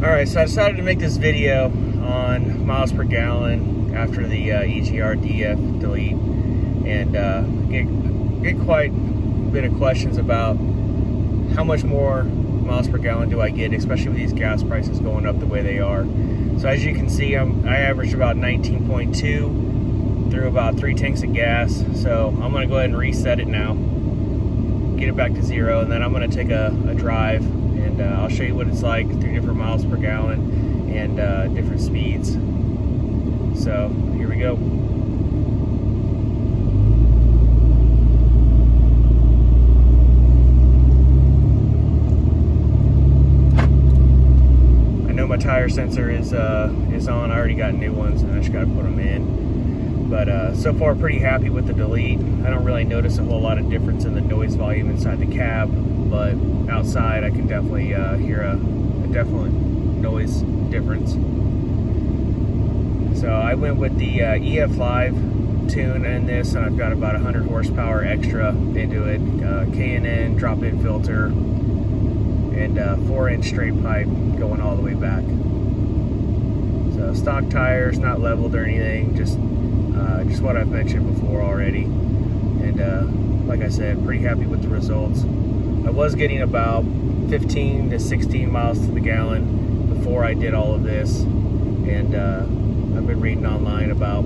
Alright, so I decided to make this video on miles per gallon after the EGR DEF delete, and get quite a bit of questions about how much more miles per gallon do I get, especially with these gas prices going up the way they are. So as you can see, I averaged about 19.2 through about 3 tanks of gas. So I'm going to go ahead and reset it now, get it back to 0, and then I'm going to take a drive, and I'll show you what it's like through different miles per gallon and different speeds. So here we go. I know my tire sensor is on. I already got new ones and I just got to put them in. But so far pretty happy with the delete. I don't really notice a whole lot of difference in the noise volume inside the cab, but outside I can definitely hear a definite noise difference. So I went with the EFI Live Tune in this, and I've got about 100 horsepower extra into it, K&N drop-in filter, and 4-inch straight pipe going all the way back. So stock tires, not leveled or anything, just what I've mentioned before already. And like I said, pretty happy with the results. I was getting about 15 to 16 miles to the gallon before I did all of this, and I've been reading online about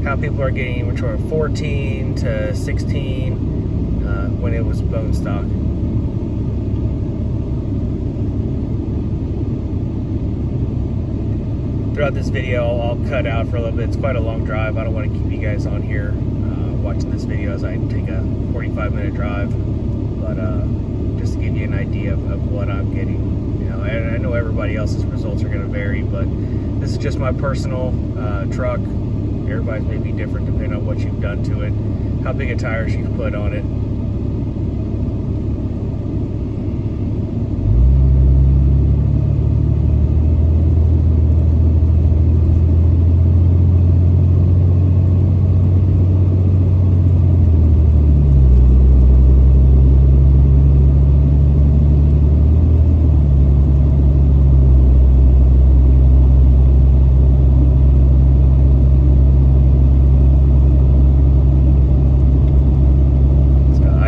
how people are getting between 14 to 16 when it was bone stock. Throughout this video, I'll cut out for a little bit. It's quite a long drive. I don't want to keep you guys on here watching this video as I take a 45-minute drive, but just to give you an idea of what I'm getting. You know, and I know everybody else's results are going to vary, but this is just my personal truck. Everybody's may be different depending on what you've done to it, how big of tires you've put on it.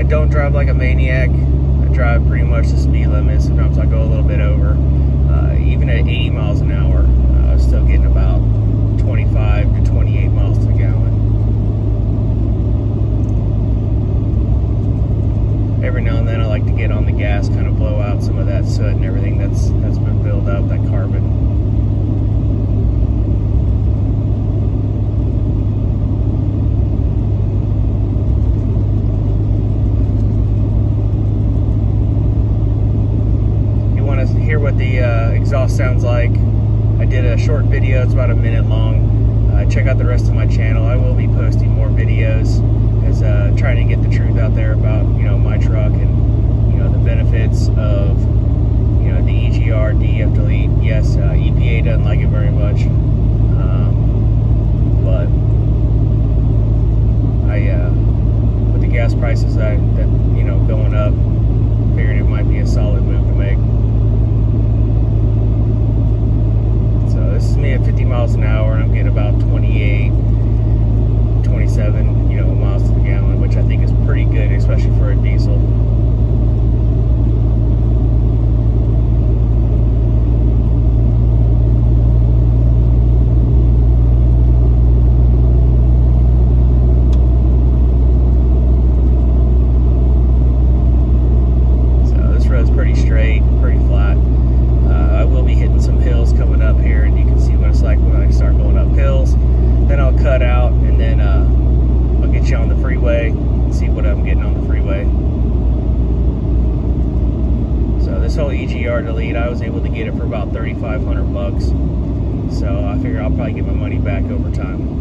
Don't drive like a maniac. I drive pretty much the speed limit. Sometimes I go a little bit over. Even at 80 miles an hour, I was still getting about 25 to 28 miles to the gallon. Every now and then I like to get on the gas, kind of blow out some of that soot and everything that's been built up, that carbon. Hear what the exhaust sounds like. I did a short video, it's about a minute long. Check out the rest of my channel. I will be posting more videos as trying to get the truth out there about, you know, my truck and, you know, the benefits of, you know, the EGR DEF delete. Yes, EPA doesn't like it very much, but with the gas prices that you know, going up, figured it might be a solid move to make. This is me at 50 miles an hour, and I'm getting about 28, 27, you know, miles to the gallon, which I think is pretty good, especially for a diesel. So this road's pretty straight, pretty flat. I will be hitting some hills coming up here, and you can see what it's like when I start going up hills. Then I'll cut out, and then I'll get you on the freeway and see what I'm getting on the freeway. So this whole EGR delete, I was able to get it for about 3,500 bucks. So I figure I'll probably get my money back over time.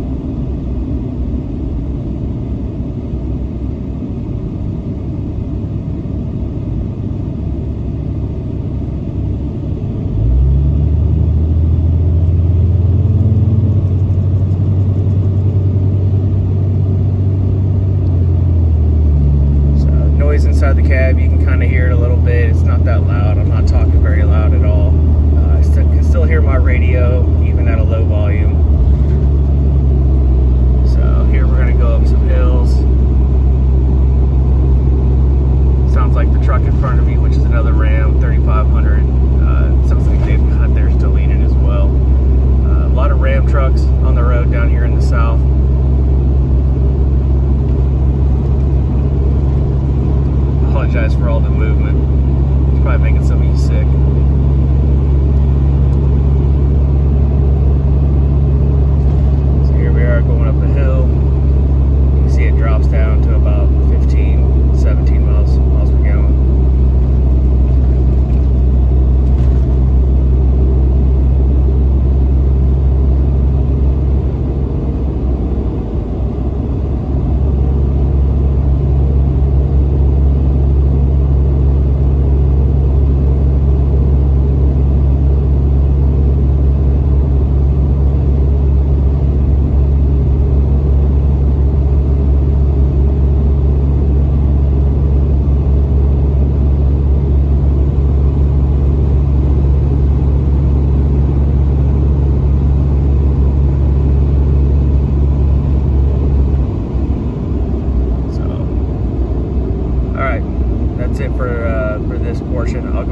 Inside the cab, you can kind of hear it a little bit. It's not that loud. I'm not talking very loud at all, because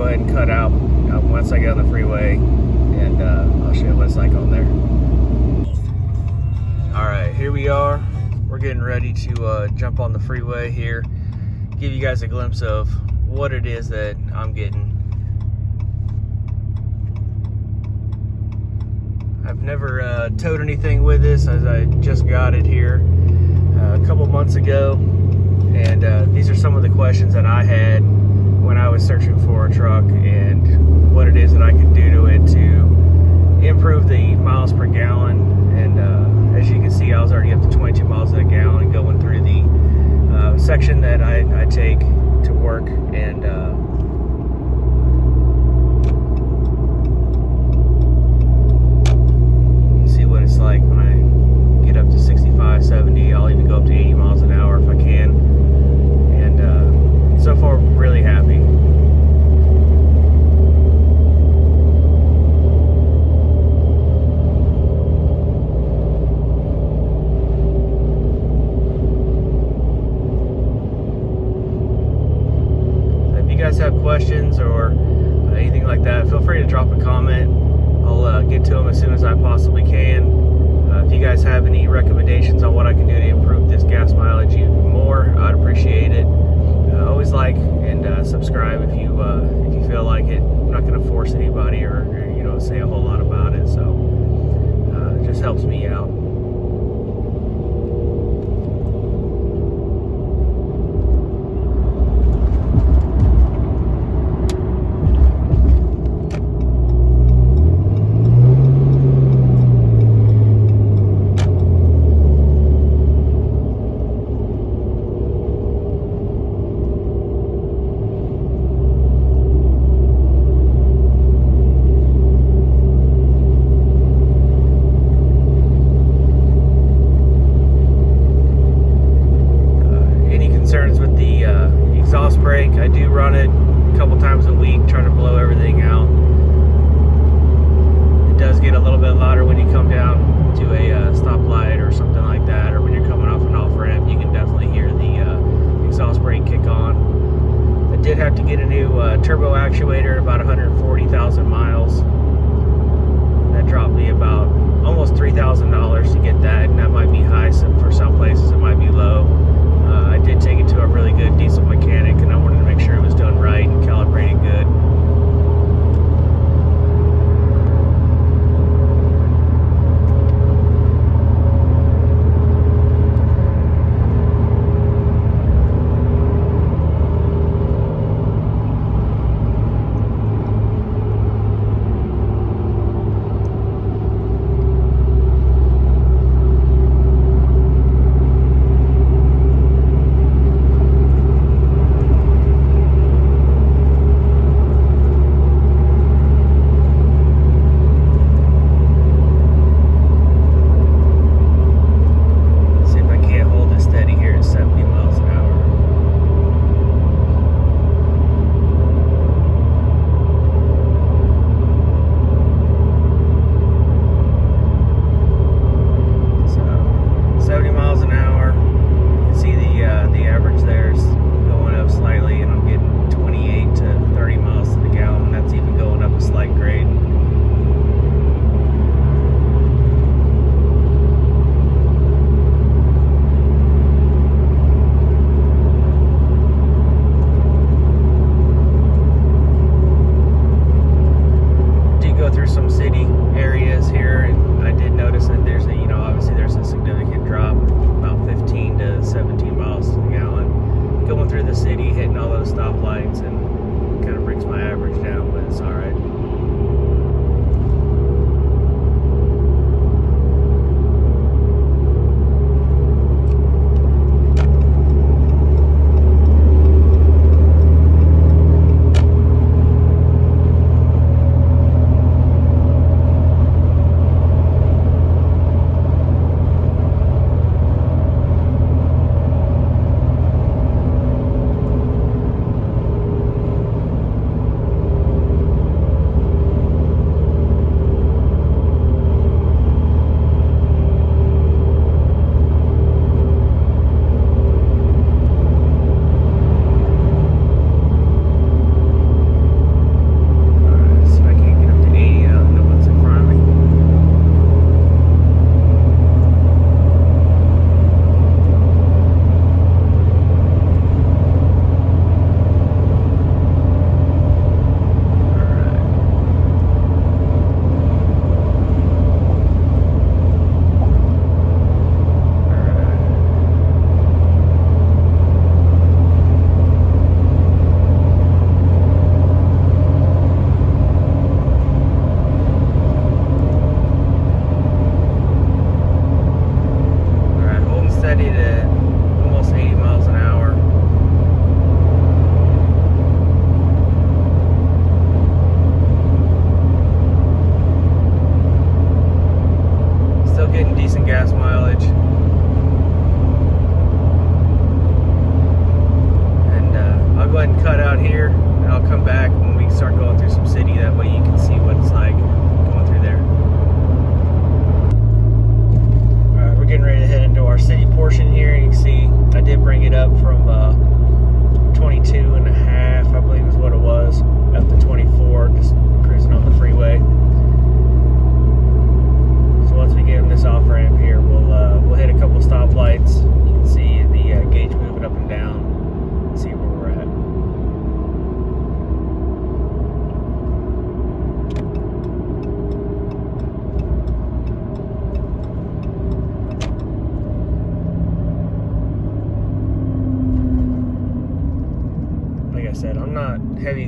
ahead and cut out once I get on the freeway, and I'll show you what it's like on there. All right, here we are. We're getting ready to jump on the freeway here, give you guys a glimpse of what it is that I'm getting. I've never towed anything with this, as I just got it here a couple months ago, and these are some of the questions that I had when I was searching for a truck, and what it is that I can do to it to improve the miles per gallon. And as you can see, I was already up to 22 miles a gallon going through the section that I take to work, and see what it's like when I get up to 65, 70. I'll even go up to 80 miles an hour if I can, and so far I'm really happy. Have questions or anything like that, feel free to drop a comment. I'll get to them as soon as I possibly can. If you guys have any recommendations on what I can do to improve this gas mileage even more, I'd appreciate it. Always like and subscribe if you feel like it. I'm not going to force anybody or say a whole lot about it, so it just helps me out.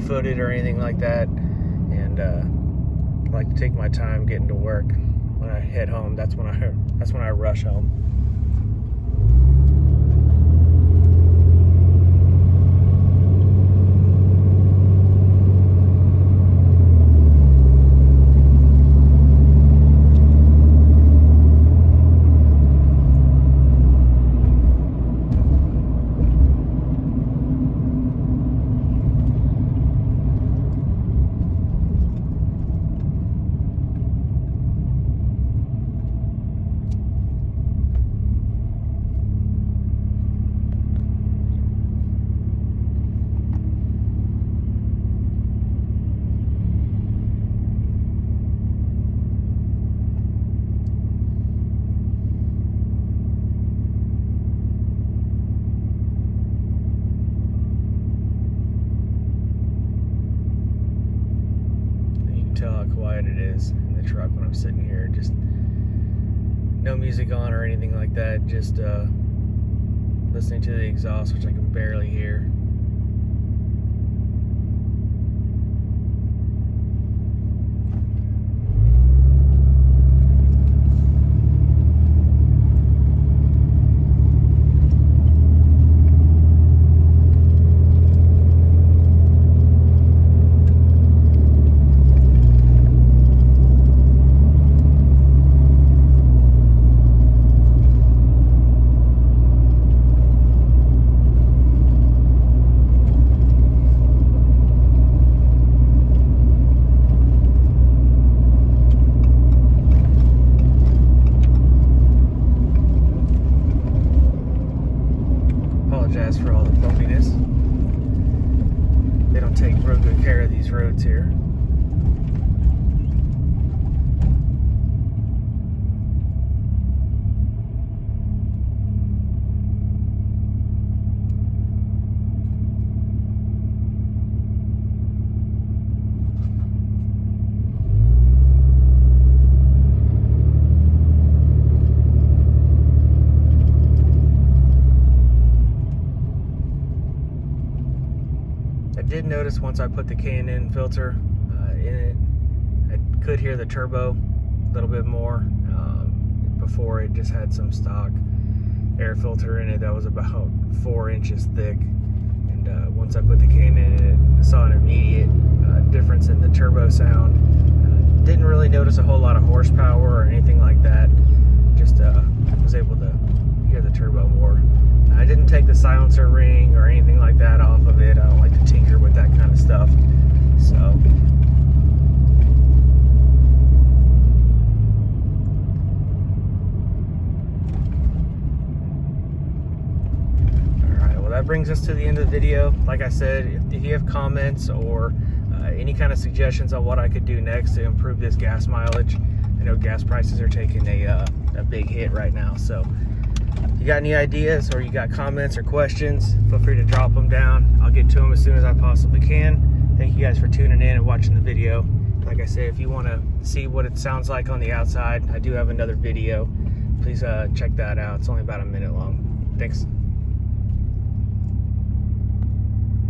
footed or anything like that, and I like to take my time getting to work. When I head home, that's when I rush home. Tell how quiet it is in the truck when I'm sitting here. Just no music on or anything like that. Just listening to the exhaust, which I can barely hear. Apologize for all the bumpiness. They don't take real good care of these roads here. I did notice once I put the K&N filter in it, I could hear the turbo a little bit more. Before, it just had some stock air filter in it that was about 4 inches thick, and once I put the K&N in it, I saw an immediate difference in the turbo sound. Didn't really notice a whole lot of horsepower or anything like that, just was able to hear the turbo more. I didn't take the silencer ring or anything like that off of it. I don't like to tinker with that kind of stuff. So, alright, well, that brings us to the end of the video. Like I said, if you have comments or any kind of suggestions on what I could do next to improve this gas mileage, I know gas prices are taking a big hit right now, so if you got any ideas or you got comments or questions, feel free to drop them down. I'll get to them as soon as I possibly can. Thank you guys for tuning in and watching the video. Like I said, if you want to see what it sounds like on the outside, I do have another video. Please check that out. It's only about a minute long. Thanks.